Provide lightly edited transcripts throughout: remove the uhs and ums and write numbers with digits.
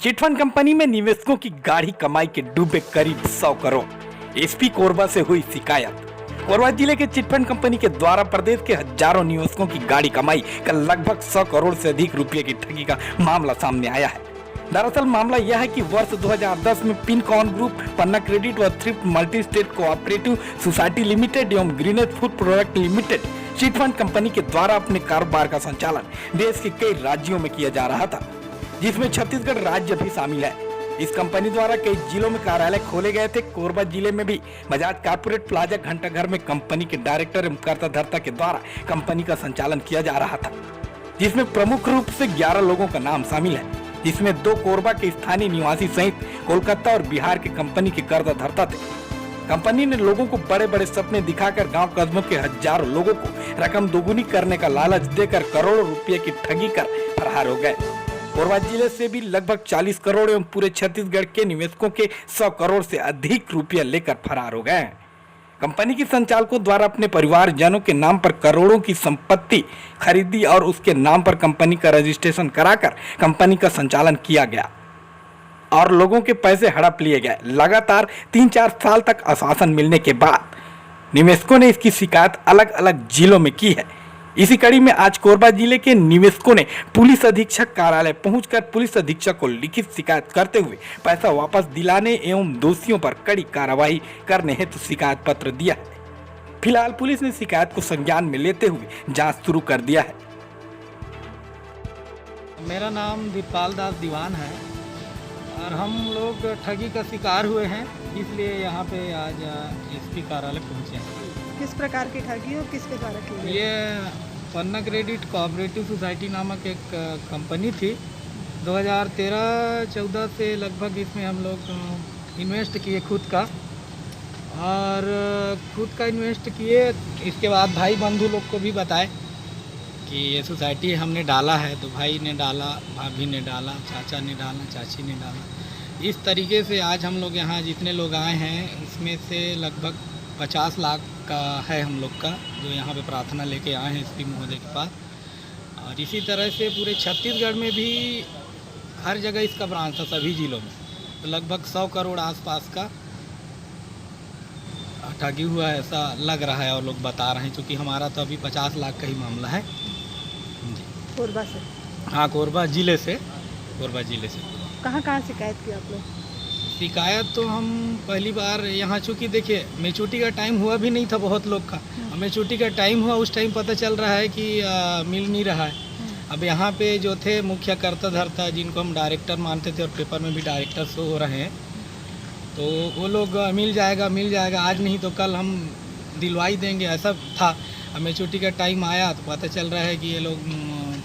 Chit fund company में निवेशकों की गाढ़ी कमाई के डूबे करीब 100 करोड़। एसपी कोरबा से हुई शिकायत। कोरबा जिले के चिटफंड कंपनी के द्वारा प्रदेश के हजारों निवेशकों की गाढ़ी कमाई का लगभग 100 करोड़ से अधिक रुपए की ठगी का मामला सामने आया है। दरअसल मामला यह है कि वर्ष 2010 में पिनकॉन ग्रुप, पन्ना क्रेडिट व thrift multi state cooperative society limited एवं Greenage food product limited chit fund company के द्वारा अपने कारोबार का संचालन देश के कई राज्यों में किया जा रहा था, जिसमें छत्तीसगढ़ राज्य भी शामिल है। इस कंपनी द्वारा कई जिलों में कार्यालय खोले गए थे। कोरबा जिले में भी बजाज कॉर्पोरेट प्लाजा घंटाघर में कंपनी के डायरेक्टर एवं कर्ताधर्ता के द्वारा कंपनी का संचालन किया जा रहा था, जिसमें प्रमुख रूप से 11 लोगों का नाम शामिल है, जिसमें 2 कोरबा के स्थानीय निवासी सहित कोलकाता और बिहार के कंपनी के कर्ताधर्ता थे। कंपनी ने लोगों को बड़े बड़े सपने दिखाकर गांव कस्बों के हजारों लोगों को रकम दोगुनी करने का लालच देकर करोड़ों रुपए की ठगी कर फरार हो गए। कोरबा जिले से भी लगभग 40 करोड़ एवं पूरे छत्तीसगढ़ के निवेशकों के 100 करोड़ से अधिक रुपया लेकर फरार हो गए। कंपनी के संचालकों द्वारा अपने परिवारजनों के नाम पर करोड़ों की संपत्ति खरीदी और उसके नाम पर कंपनी का रजिस्ट्रेशन कराकर कंपनी का संचालन किया गया और लोगों के पैसे हड़प लिए गए। लगातार 3-4 साल तक आश्वासन मिलने के बाद निवेशकों ने इसकी शिकायत अलग अलग जिलों में की है। इसी कड़ी में आज कोरबा जिले के निवेशकों ने पुलिस अधीक्षक कार्यालय पहुंचकर पुलिस अधीक्षक को लिखित शिकायत करते हुए पैसा वापस दिलाने एवं दोषियों पर कड़ी कार्रवाई करने हेतु शिकायत पत्र दिया है। फिलहाल पुलिस ने शिकायत को संज्ञान में लेते हुए जांच शुरू कर दिया है। मेरा नाम दीपाल दास दीवान है और हम लोग ठगी का शिकार हुए हैं, इसलिए यहाँ पे आज एसपी कार्यालय पहुँचे हैं। किस प्रकार की ठगी और किसके द्वारा की गई? ये पन्ना क्रेडिट कोऑपरेटिव सोसाइटी नामक एक कंपनी थी। 2013-14 से लगभग इसमें हम लोग इन्वेस्ट किए खुद का, और खुद का इन्वेस्ट किए। इसके बाद भाई बंधु लोग को भी बताए कि ये सोसाइटी हमने डाला है, तो भाई ने डाला, भाभी ने डाला, चाचा ने डाला, चाची ने डाला। इस तरीके से आज हम लोग यहाँ जितने लोग आए हैं इसमें से लगभग 50 लाख का है हम लोग का, जो यहाँ पे प्रार्थना लेके आए हैं एसपी महोदय के पास। और इसी तरह से पूरे छत्तीसगढ़ में भी हर जगह इसका ब्रांच था, सभी जिलों में। तो लगभग 100 करोड़ आसपास का ठगी हुआ है ऐसा लग रहा है, और लोग बता रहे हैं, क्योंकि हमारा तो अभी 50 लाख का ही मामला है। कोरबा से? हाँ, कोरबा जिले से। कोरबा जिले से कहाँ शिकायत की आप लोग? शिकायत तो हम पहली बार यहाँ, चूँकि देखिए मेचूरिटी का टाइम हुआ भी नहीं था बहुत लोग का। मेचूरिटी का टाइम हुआ, उस टाइम पता चल रहा है कि मिल नहीं रहा है। अब यहाँ पे जो थे मुख्य कर्ताधर्ता, जिनको हम डायरेक्टर मानते थे और पेपर में भी डायरेक्टर शो हो रहे हैं, तो वो लोग मिल जाएगा आज नहीं तो कल हम दिलवाई देंगे, ऐसा था। अब मेचूरिटी का टाइम आया तो पता चल रहा है कि ये लोग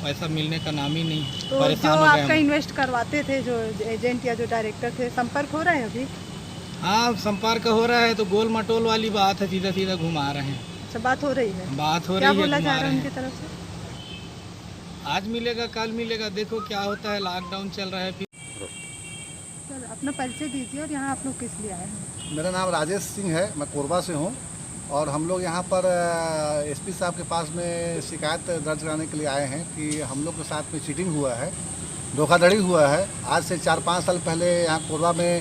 पैसा मिलने का नाम ही नहीं। तो परेशान जो हो गए आपका इन्वेस्ट करवाते थे, जो एजेंट या जो डायरेक्टर थे, संपर्क हो रहा है अभी? हाँ, संपर्क हो रहा है, तो गोल मटोल वाली बात है, सीधा सीधा घुमा रहे हैं। अच्छा, बात हो रही है? बात हो क्या रही है, बोला जा रहा है घुमा उनकी तरफ से? आज मिलेगा कल मिलेगा, देखो क्या होता है। लॉकडाउन चल रहा है। सर, अपना परिचय दीजिए और यहाँ आप लोग किस लिए आए हैं? मेरा नाम राजेश सिंह है, मैं कोरबा से हूँ, और हम लोग यहाँ पर एसपी साहब के पास में शिकायत दर्ज कराने के लिए आए हैं कि हम लोग के साथ में चीटिंग हुआ है, धोखाधड़ी हुआ है। आज से 4-5 साल पहले यहाँ कोरबा में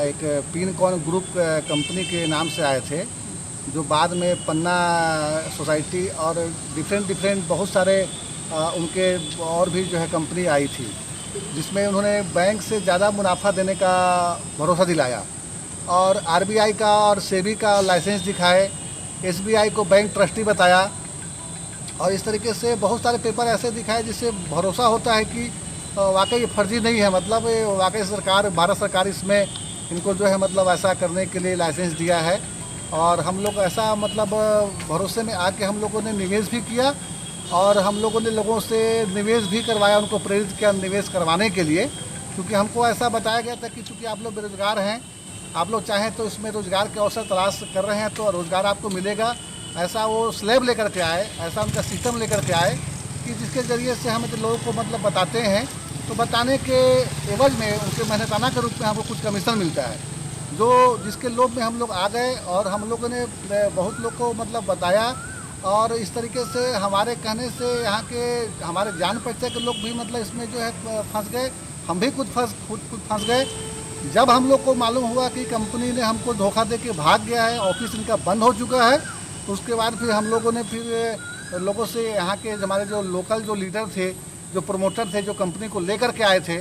एक पिनकॉन ग्रुप कंपनी के नाम से आए थे, जो बाद में पन्ना सोसाइटी और डिफरेंट बहुत सारे उनके और भी जो है कंपनी आई थी, जिसमें उन्होंने बैंक से ज़्यादा मुनाफा देने का भरोसा दिलाया और आरबीआई का और सेबी का लाइसेंस दिखाए, एसबीआई को बैंक ट्रस्टी बताया, और इस तरीके से बहुत सारे पेपर ऐसे दिखाए जिससे भरोसा होता है कि वाकई ये फर्जी नहीं है। मतलब वाकई सरकार, भारत सरकार इसमें इनको जो है मतलब ऐसा करने के लिए लाइसेंस दिया है। और हम लोग ऐसा मतलब भरोसे में आके हम लोगों ने निवेश भी किया, और हम लोगों ने लोगों से निवेश भी करवाया, उनको प्रेरित किया निवेश करवाने के लिए, क्योंकि हमको ऐसा बताया गया था कि चूँकि आप लोग बेरोजगार हैं, आप लोग चाहें तो इसमें रोज़गार के अवसर तलाश कर रहे हैं तो रोज़गार आपको मिलेगा। ऐसा वो स्लैब लेकर के आए, ऐसा उनका सिस्टम लेकर के आए कि जिसके ज़रिए से हम तो लोगों को मतलब बताते हैं, तो बताने के एवज में उनके मेहनताना के रूप में हमको कुछ कमीशन मिलता है, जो जिसके लोभ में हम लोग आ गए। और हम लोगों ने बहुत लोग को मतलब बताया, और इस तरीके से हमारे कहने से यहाँ के हमारे जान परिचय के लोग भी मतलब इसमें जो है फंस गए। हम भी खुद फंस गए। जब हम लोग को मालूम हुआ कि कंपनी ने हमको धोखा दे के भाग गया है, ऑफिस इनका बंद हो चुका है, तो उसके बाद फिर हम लोगों ने फिर लोगों से, यहाँ के हमारे जो लोकल जो लीडर थे, जो प्रमोटर थे, जो कंपनी को लेकर के आए थे,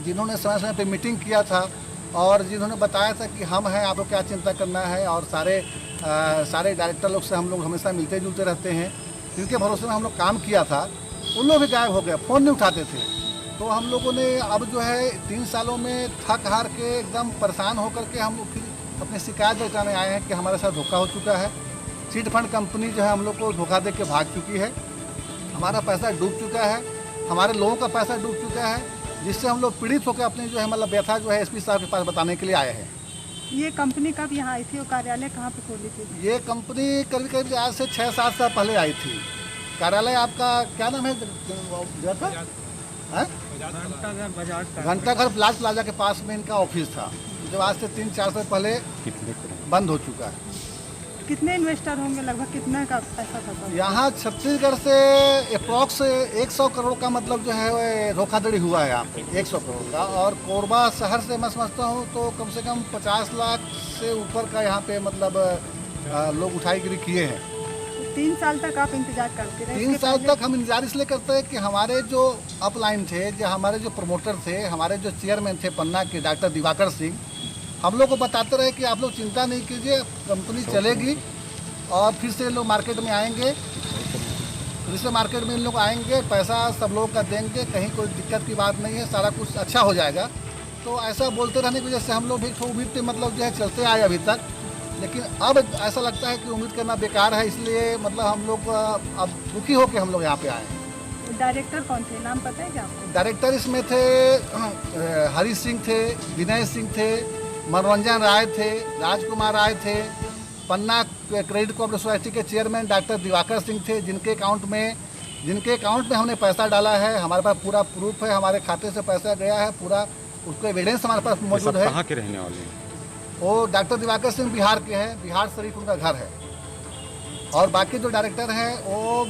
जिन्होंने समय समय पे मीटिंग किया था और जिन्होंने बताया था कि हम हैं, आपको क्या चिंता करना है, और सारे डायरेक्टर लोग से हम लोग हमेशा मिलते जुलते रहते हैं, जिनके भरोसे में हम लोग काम किया था, उन लोग भी गायब हो गए, फ़ोन नहीं उठाते थे। तो हम लोगों ने अब जो है 3 सालों में थक हार के एकदम परेशान होकर के हम लोग फिर अपनी शिकायत दर्ज आए हैं कि हमारे साथ धोखा हो चुका है। चिट फंड कंपनी जो है हम लोग को धोखा दे के भाग चुकी है, हमारा पैसा डूब चुका है, हमारे लोगों का पैसा डूब चुका है, जिससे हम लोग पीड़ित होकर अपनी जो है मतलब व्यथा जो है एसपी साहब के पास बताने के लिए आए हैं। ये कंपनी कब यहाँ आई थी और कार्यालय कहाँ पे खोली थी? ये कंपनी करीब आज से 6-7 साल पहले आई थी। कार्यालय आपका क्या नाम है? घंटाघर प्लाजा के पास में इनका ऑफिस था, जो आज से 3-4 साल पहले बंद हो चुका है। कितने इन्वेस्टर होंगे, लगभग कितना का पैसा था? यहाँ छत्तीसगढ़ से अप्रॉक्स 100 करोड़ का मतलब जो है धोखाधड़ी हुआ है यहाँ पे, 100 करोड़ का। और कोरबा शहर से मैं समझता हूँ तो कम से कम 50 लाख से ऊपर का यहाँ पे मतलब लोग उठाईगिरी किए हैं। 3 साल तक आप इंतजार करते रहे? 3 साल तक हम इंतजार इसलिए करते हैं कि हमारे जो अपलाइन थे, जो हमारे जो प्रमोटर थे, हमारे जो चेयरमैन थे पन्ना के डॉक्टर दिवाकर सिंह, हम लोग को बताते रहे कि आप लोग चिंता नहीं कीजिए, कंपनी चलेगी और फिर से लोग मार्केट में आएंगे, फिर से मार्केट में इन लोग आएंगे, पैसा सब लोग का देंगे, कहीं कोई दिक्कत की बात नहीं है, सारा कुछ अच्छा हो जाएगा। तो ऐसा बोलते रहने की वजह से हम लोग भी उम्मीद पे मतलब जो है चलते आए अभी तक, लेकिन अब ऐसा लगता है कि उम्मीद करना बेकार है, इसलिए मतलब हम लोग अब दुखी होकर हम लोग यहाँ पे आए हैं। डायरेक्टर कौन थे, नाम पता है क्या आपको? डायरेक्टर इसमें थे हरी सिंह थे, विनय सिंह थे, मनोरंजन राय थे, राजकुमार राय थे, पन्ना क्रेडिट कोऑपरेटिव सोसाइटी के चेयरमैन डॉक्टर दिवाकर सिंह थे, जिनके अकाउंट में हमने पैसा डाला है। हमारे पास पूरा प्रूफ है, हमारे खाते से पैसा गया है, पूरा उसका एविडेंस हमारे पास मौजूद है। कहाँ के रहने वाले हैं? वो डॉक्टर दिवाकर सिंह बिहार के हैं, बिहार शरीफ उनका घर है। और बाकी जो डायरेक्टर हैं वो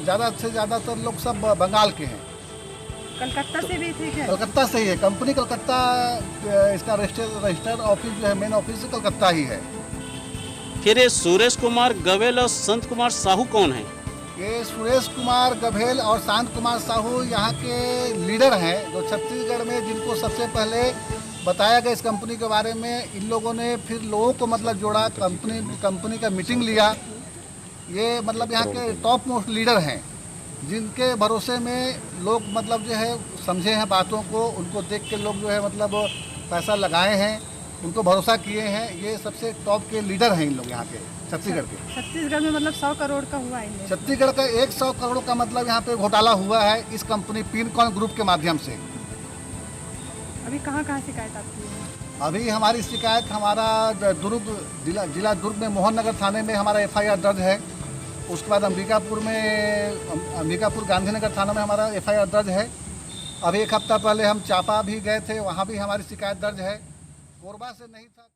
ज़्यादा से ज़्यादातर लोग सब बंगाल के हैं। कलकत्ता से भी थे क्या? कलकत्ता से ही है कंपनी, कलकत्ता इसका रजिस्टर ऑफिस जो है मेन ऑफिस कलकत्ता ही है। फिर ये सुरेश कुमार गवेल और संत कुमार साहू कौन है? ये सुरेश कुमार गभेल और शांत कुमार साहू यहाँ के लीडर हैं, जो छत्तीसगढ़ में जिनको सबसे पहले बताया गया इस कंपनी के बारे में। इन लोगों ने फिर लोगों को मतलब जोड़ा, कंपनी का मीटिंग लिया। ये मतलब यहाँ के टॉप मोस्ट लीडर हैं, जिनके भरोसे में लोग मतलब जो है समझे हैं बातों को, उनको देख के लोग जो है मतलब पैसा लगाए हैं, उनको भरोसा किए हैं। ये सबसे टॉप के लीडर हैं इन लोग यहाँ के छत्तीसगढ़ के। छत्तीसगढ़ में मतलब 100 करोड़ का हुआ है? छत्तीसगढ़ का 100 करोड़ का मतलब यहाँ पे घोटाला हुआ है इस कंपनी पिनकॉन ग्रुप के माध्यम से। अभी कहाँ शिकायत आपकी है? अभी हमारी शिकायत हमारा दुर्ग जिला दुर्ग में मोहन नगर थाने में हमारा FIR दर्ज है। उसके बाद अंबिकापुर गांधीनगर थाना में हमारा FIR दर्ज है। अभी 1 हफ्ता पहले हम चापा भी गए थे, वहाँ भी हमारी शिकायत दर्ज है। कोरबा से नहीं था।